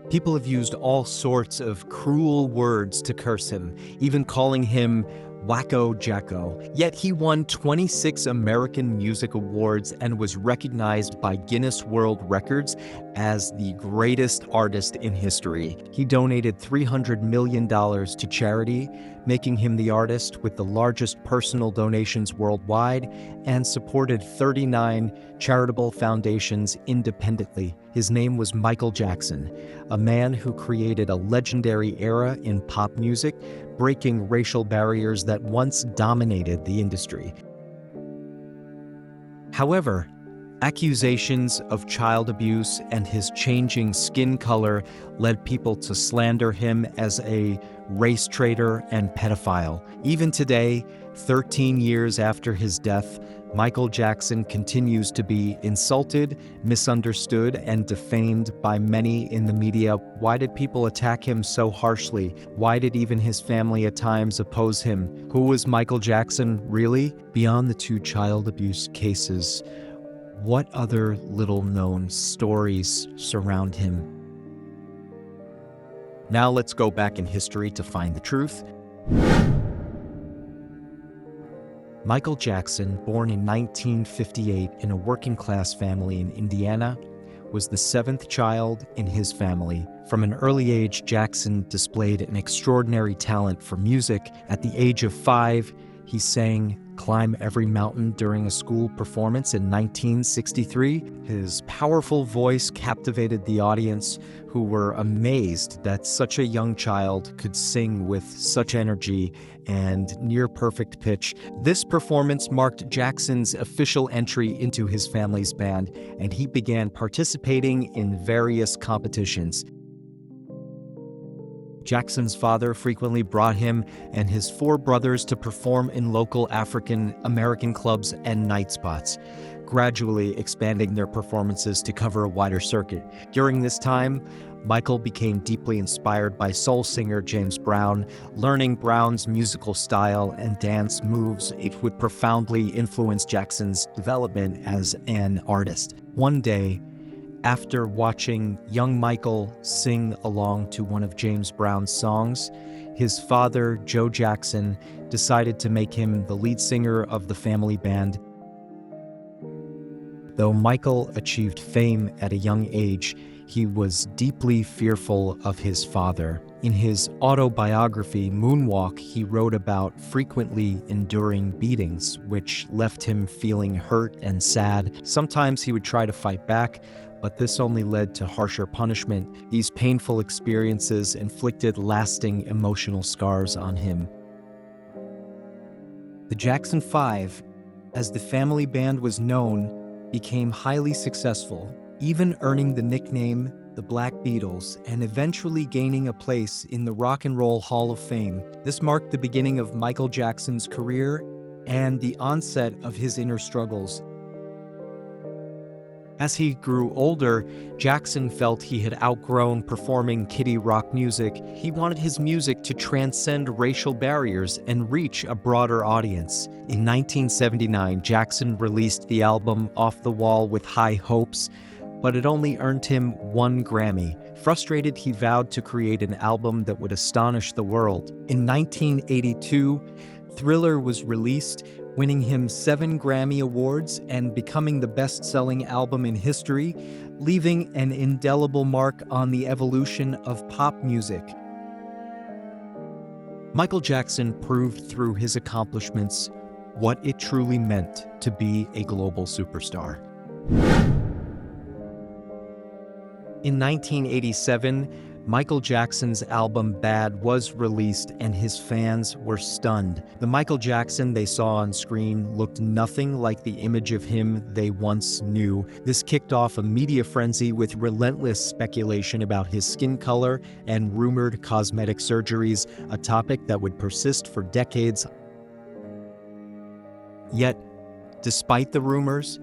People have used all sorts of cruel words to curse him, even calling him Wacko Jacko. Yet he won 26 American Music Awards and was recognized by Guinness World Records as the greatest artist in history. He donated $300 million to charity, making him the artist with the largest personal donations worldwide, and supported 39 charitable foundations independently. His name was Michael Jackson, a man who created a legendary era in pop music, breaking racial barriers that once dominated the industry. However, accusations of child abuse and his changing skin color led people to slander him as a race traitor and pedophile. Even today, 13 years after his death, Michael Jackson continues to be insulted, misunderstood, and defamed by many in the media. Why did people attack him so harshly? Why did even his family at times oppose him? Who was Michael Jackson, really? Beyond the two child abuse cases, what other little-known stories surround him? Now let's go back in history to find the truth. Michael Jackson, born in 1958 in a working-class family in Indiana, was the seventh child in his family. From an early age, Jackson displayed an extraordinary talent for music. At the age of 5, he sang "Climb Every Mountain" during a school performance in 1963. His powerful voice captivated the audience, who were amazed that such a young child could sing with such energy and near-perfect pitch. This performance marked Jackson's official entry into his family's band, and he began participating in various competitions. Jackson's father frequently brought him and his 4 brothers to perform in local African American clubs and night spots, gradually expanding their performances to cover a wider circuit. During this time, Michael became deeply inspired by soul singer James Brown. Learning Brown's musical style and dance moves, it would profoundly influence Jackson's development as an artist. One day, after watching young Michael sing along to one of James Brown's songs, his father, Joe Jackson, decided to make him the lead singer of the family band. Though Michael achieved fame at a young age, he was deeply fearful of his father. In his autobiography, Moonwalk, he wrote about frequently enduring beatings, which left him feeling hurt and sad. Sometimes he would try to fight back, but this only led to harsher punishment. These painful experiences inflicted lasting emotional scars on him. The Jackson 5, as the family band was known, became highly successful, even earning the nickname the Black Beatles and eventually gaining a place in the Rock and Roll Hall of Fame. This marked the beginning of Michael Jackson's career and the onset of his inner struggles. As he grew older, Jackson felt he had outgrown performing kiddie rock music. He wanted his music to transcend racial barriers and reach a broader audience. In 1979, Jackson released the album Off the Wall with High Hopes, but it only earned him 1 Grammy. Frustrated, he vowed to create an album that would astonish the world. In 1982, Thriller was released, winning him 7 Grammy Awards and becoming the best-selling album in history, leaving an indelible mark on the evolution of pop music. Michael Jackson proved through his accomplishments what it truly meant to be a global superstar. In 1987, Michael Jackson's album Bad was released and his fans were stunned. The Michael Jackson they saw on screen looked nothing like the image of him they once knew. This kicked off a media frenzy with relentless speculation about his skin color and rumored cosmetic surgeries, a topic that would persist for decades. Yet, despite the rumors,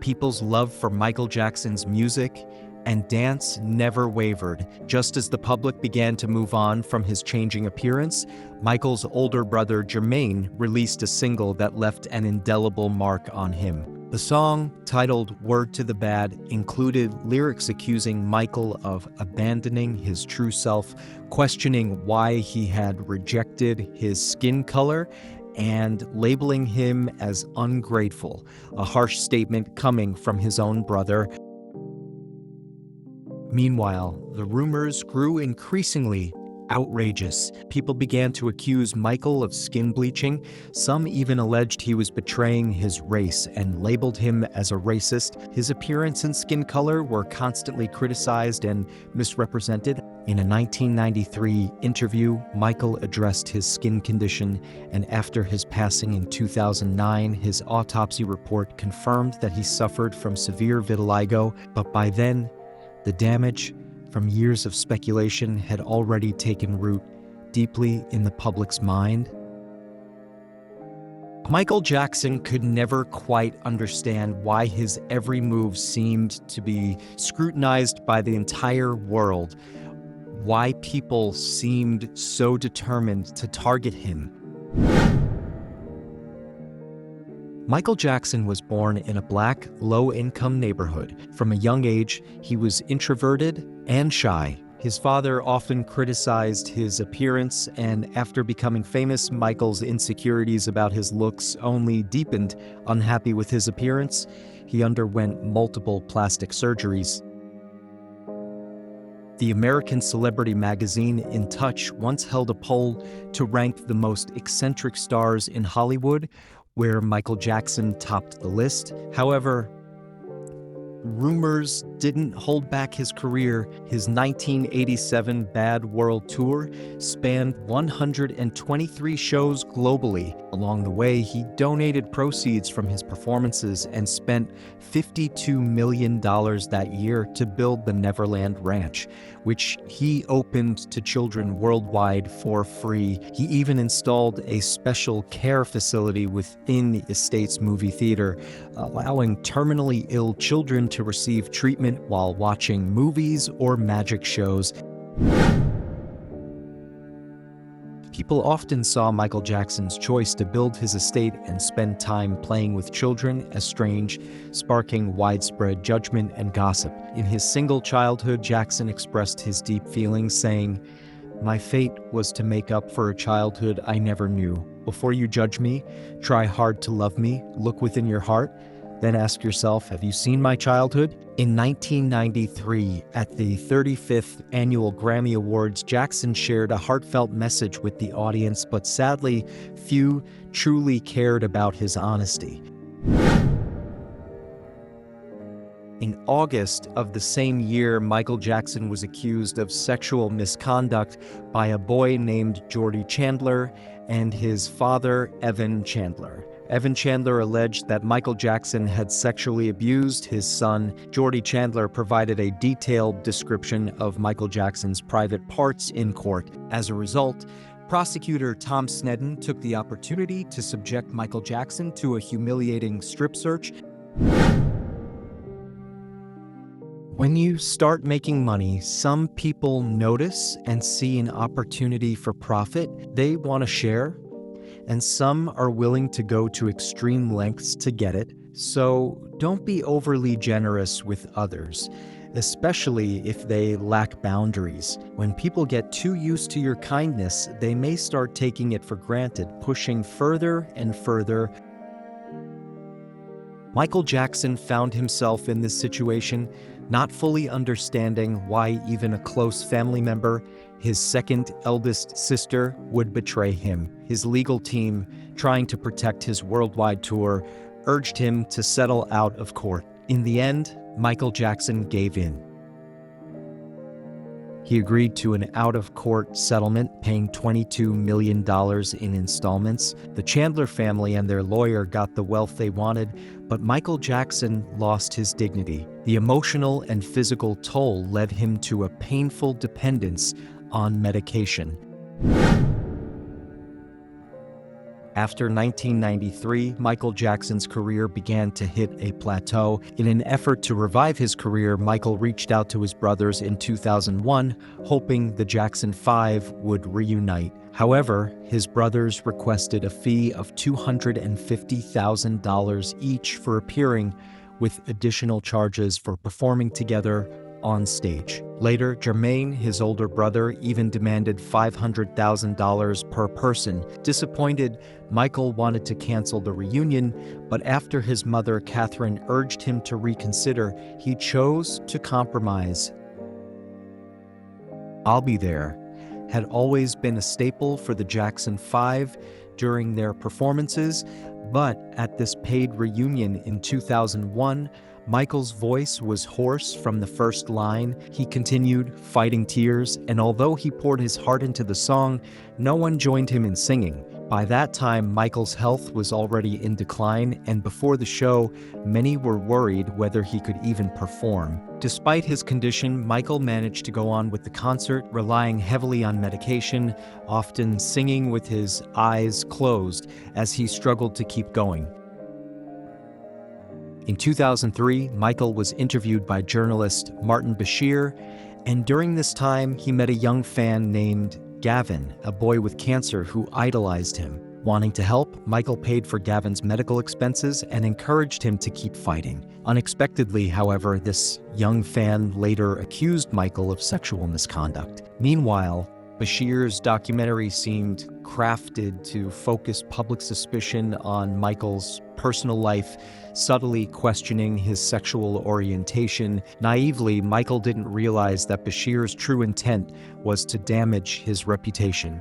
people's love for Michael Jackson's music and dance never wavered. Just as the public began to move on from his changing appearance, Michael's older brother Jermaine released a single that left an indelible mark on him. The song, titled Word to the Bad, included lyrics accusing Michael of abandoning his true self, questioning why he had rejected his skin color, and labeling him as ungrateful, a harsh statement coming from his own brother. Meanwhile, the rumors grew increasingly outrageous. People began to accuse Michael of skin bleaching. Some even alleged he was betraying his race and labeled him as a racist. His appearance and skin color were constantly criticized and misrepresented. In a 1993 interview, Michael addressed his skin condition, and after his passing in 2009, his autopsy report confirmed that he suffered from severe vitiligo, but by then, the damage from years of speculation had already taken root deeply in the public's mind. Michael Jackson could never quite understand why his every move seemed to be scrutinized by the entire world, why people seemed so determined to target him. Michael Jackson was born in a black, low-income neighborhood. From a young age, he was introverted and shy. His father often criticized his appearance, and after becoming famous, Michael's insecurities about his looks only deepened. Unhappy with his appearance, he underwent multiple plastic surgeries. The American celebrity magazine In Touch once held a poll to rank the most eccentric stars in Hollywood, where Michael Jackson topped the list. However, rumors didn't hold back his career. His 1987 Bad World Tour spanned 123 shows globally. Along the way, he donated proceeds from his performances and spent $52 million that year to build the Neverland Ranch, which he opened to children worldwide for free. He even installed a special care facility within the estate's movie theater, allowing terminally ill children to receive treatment while watching movies or magic shows. People often saw Michael Jackson's choice to build his estate and spend time playing with children as strange, sparking widespread judgment and gossip. In his single childhood, Jackson expressed his deep feelings, saying, "My fate was to make up for a childhood I never knew. Before you judge me, try hard to love me, look within your heart, then ask yourself, have you seen my childhood?" In 1993, at the 35th Annual Grammy Awards, Jackson shared a heartfelt message with the audience, but sadly, few truly cared about his honesty. In August of the same year, Michael Jackson was accused of sexual misconduct by a boy named Jordy Chandler and his father, Evan Chandler. Evan Chandler alleged that Michael Jackson had sexually abused his son. Jordy Chandler provided a detailed description of Michael Jackson's private parts in court. As a result, prosecutor Tom Sneddon took the opportunity to subject Michael Jackson to a humiliating strip search. When you start making money, some people notice and see an opportunity for profit. They want to share, and some are willing to go to extreme lengths to get it. So don't be overly generous with others, especially if they lack boundaries. When people get too used to your kindness, they may start taking it for granted, pushing further and further. Michael Jackson found himself in this situation, not fully understanding why even a close family member, his second eldest sister, would betray him. His legal team, trying to protect his worldwide tour, urged him to settle out of court. In the end, Michael Jackson gave in. He agreed to an out-of-court settlement, paying $22 million in installments. The Chandler family and their lawyer got the wealth they wanted, but Michael Jackson lost his dignity. The emotional and physical toll led him to a painful dependence on medication. After 1993, Michael Jackson's career began to hit a plateau. In an effort to revive his career, Michael reached out to his brothers in 2001, hoping the Jackson 5 would reunite. However, his brothers requested a fee of $250,000 each for appearing, with additional charges for performing together on stage. Later, Jermaine, his older brother, even demanded $500,000 per person. Disappointed, Michael wanted to cancel the reunion, but after his mother, Catherine, urged him to reconsider, he chose to compromise. "I'll Be There" had always been a staple for the Jackson Five during their performances, but at this paid reunion in 2001, Michael's voice was hoarse from the first line. He continued, fighting tears, and although he poured his heart into the song, no one joined him in singing. By that time, Michael's health was already in decline, and before the show, many were worried whether he could even perform. Despite his condition, Michael managed to go on with the concert, relying heavily on medication, often singing with his eyes closed as he struggled to keep going. In 2003, Michael was interviewed by journalist Martin Bashir, and during this time, he met a young fan named Gavin, a boy with cancer who idolized him. Wanting to help, Michael paid for Gavin's medical expenses and encouraged him to keep fighting. Unexpectedly, however, this young fan later accused Michael of sexual misconduct. Meanwhile, Bashir's documentary seemed crafted to focus public suspicion on Michael's personal life, subtly questioning his sexual orientation. Naively, Michael didn't realize that Bashir's true intent was to damage his reputation.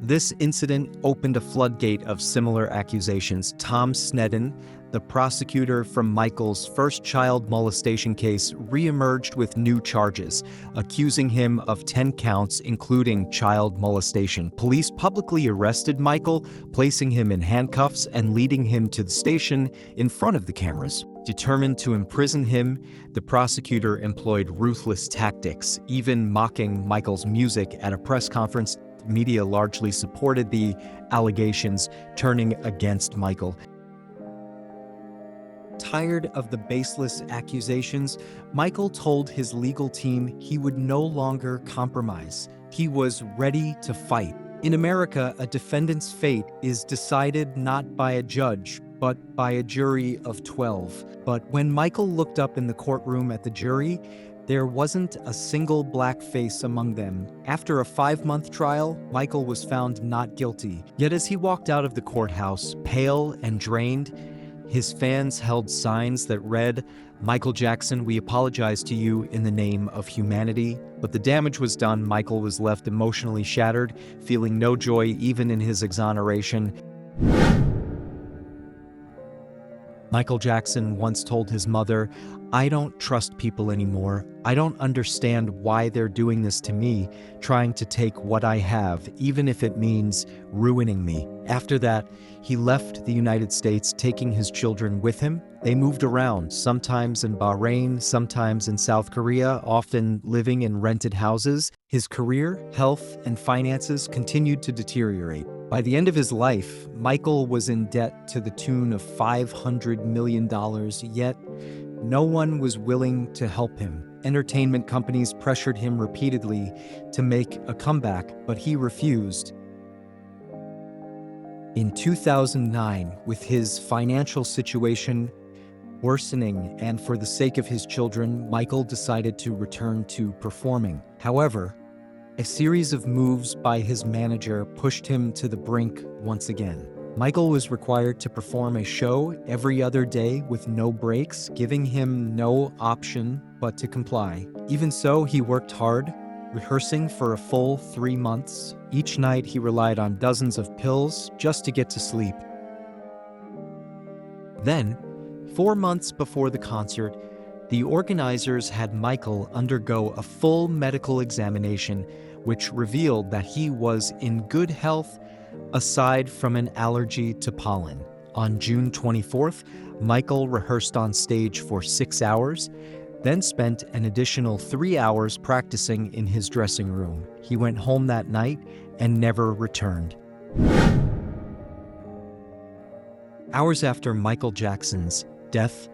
This incident opened a floodgate of similar accusations. Tom Sneddon, the prosecutor from Michael's first child molestation case, reemerged with new charges, accusing him of 10 counts, including child molestation. Police publicly arrested Michael, placing him in handcuffs and leading him to the station in front of the cameras. Determined to imprison him, the prosecutor employed ruthless tactics, even mocking Michael's music at a press conference. Media largely supported the allegations, turning against Michael. Tired of the baseless accusations, Michael told his legal team he would no longer compromise. He was ready to fight. In America, a defendant's fate is decided not by a judge, but by a jury of 12. But when Michael looked up in the courtroom at the jury, there wasn't a single black face among them. After a 5-month trial, Michael was found not guilty. Yet as he walked out of the courthouse, pale and drained, his fans held signs that read, "Michael Jackson, we apologize to you in the name of humanity." But the damage was done. Michael was left emotionally shattered, feeling no joy even in his exoneration. Michael Jackson once told his mother, "I don't trust people anymore. I don't understand why they're doing this to me, trying to take what I have, even if it means ruining me." After that, he left the United States, taking his children with him. They moved around, sometimes in Bahrain, sometimes in South Korea, often living in rented houses. His career, health, and finances continued to deteriorate. By the end of his life, Michael was in debt to the tune of $500 million, yet no one was willing to help him. Entertainment companies pressured him repeatedly to make a comeback, but he refused. In 2009, with his financial situation worsening and for the sake of his children, Michael decided to return to performing. However, a series of moves by his manager pushed him to the brink once again. Michael was required to perform a show every other day with no breaks, giving him no option but to comply. Even so, he worked hard, rehearsing for a full 3 months. Each night, he relied on dozens of pills just to get to sleep. Then, 4 months before the concert, the organizers had Michael undergo a full medical examination, which revealed that he was in good health aside from an allergy to pollen. On June 24th, Michael rehearsed on stage for 6 hours, then spent an additional 3 hours practicing in his dressing room. He went home that night and never returned. Hours after Michael Jackson's death,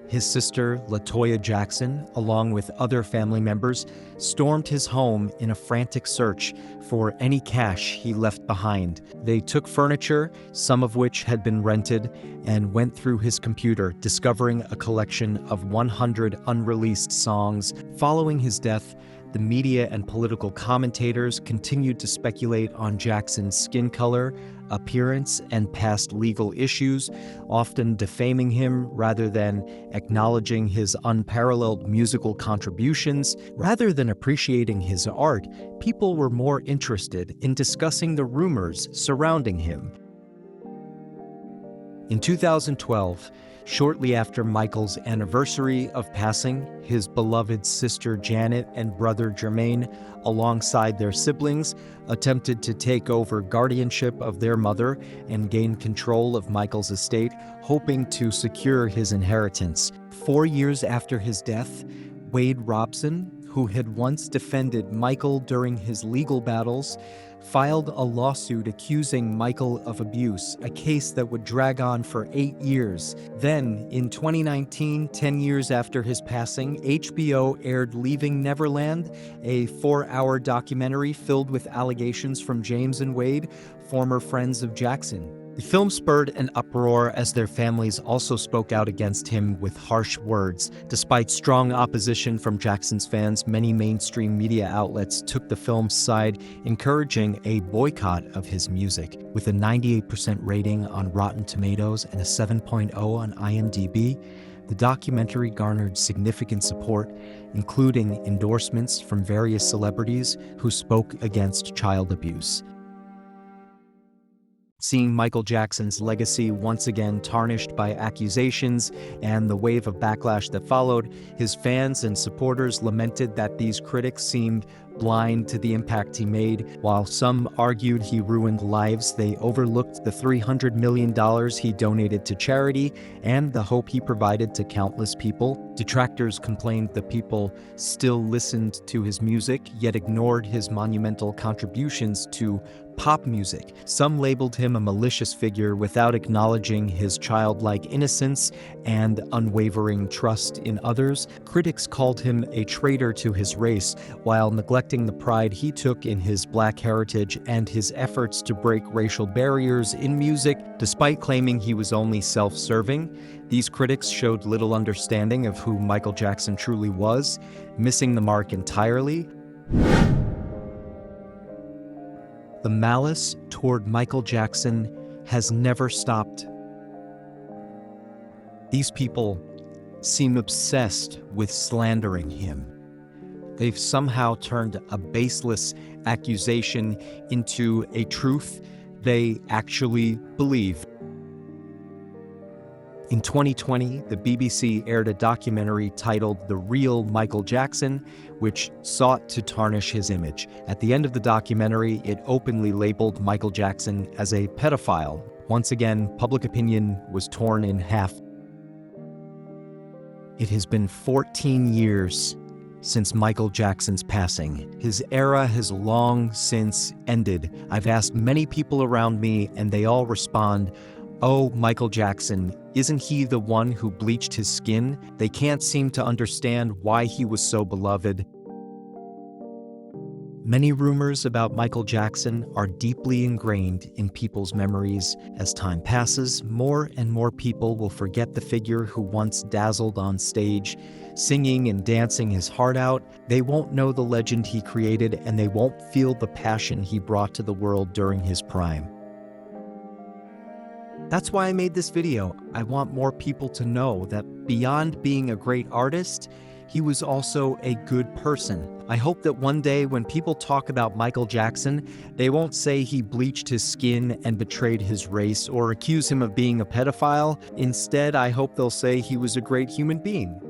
His sister, LaToya Jackson, along with other family members, stormed his home in a frantic search for any cash he left behind. They took furniture, some of which had been rented, and went through his computer, discovering a collection of 100 unreleased songs. Following his death, the media and political commentators continued to speculate on Jackson's skin color, appearance, and past legal issues, often defaming him rather than acknowledging his unparalleled musical contributions. Rather than appreciating his art, people were more interested in discussing the rumors surrounding him. In 2012, shortly after Michael's anniversary of passing, his beloved sister Janet and brother Jermaine, alongside their siblings, attempted to take over guardianship of their mother and gain control of Michael's estate, hoping to secure his inheritance. 4 years after his death, Wade Robson, who had once defended Michael during his legal battles, filed a lawsuit accusing Michael of abuse, a case that would drag on for 8 years. Then, in 2019, 10 years after his passing, HBO aired Leaving Neverland, a 4-hour documentary filled with allegations from James and Wade, former friends of Jackson. The film spurred an uproar as their families also spoke out against him with harsh words. Despite strong opposition from Jackson's fans, many mainstream media outlets took the film's side, encouraging a boycott of his music. With a 98% rating on Rotten Tomatoes and a 7.0 on IMDb, the documentary garnered significant support, including endorsements from various celebrities who spoke against child abuse. Seeing Michael Jackson's legacy once again tarnished by accusations and the wave of backlash that followed, his fans and supporters lamented that these critics seemed blind to the impact he made. While some argued he ruined lives, they overlooked the $300 million he donated to charity and the hope he provided to countless people. Detractors complained that people still listened to his music, yet ignored his monumental contributions to pop music. Some labeled him a malicious figure without acknowledging his childlike innocence and unwavering trust in others. Critics called him a traitor to his race, while neglecting the pride he took in his Black heritage and his efforts to break racial barriers in music. Despite claiming he was only self-serving, these critics showed little understanding of who Michael Jackson truly was, missing the mark entirely. The malice toward Michael Jackson has never stopped. These people seem obsessed with slandering him. They've somehow turned a baseless accusation into a truth they actually believe. In 2020, the BBC aired a documentary titled The Real Michael Jackson, which sought to tarnish his image. At the end of the documentary, it openly labeled Michael Jackson as a pedophile. Once again, public opinion was torn in half. It has been 14 years since Michael Jackson's passing. His era has long since ended. I've asked many people around me, and they all respond, "Oh, Michael Jackson, isn't he the one who bleached his skin?" They can't seem to understand why he was so beloved. Many rumors about Michael Jackson are deeply ingrained in people's memories. As time passes, more and more people will forget the figure who once dazzled on stage, singing and dancing his heart out. They won't know the legend he created, and they won't feel the passion he brought to the world during his prime. That's why I made this video. I want more people to know that beyond being a great artist, he was also a good person. I hope that one day when people talk about Michael Jackson, they won't say he bleached his skin and betrayed his race or accuse him of being a pedophile. Instead, I hope they'll say he was a great human being.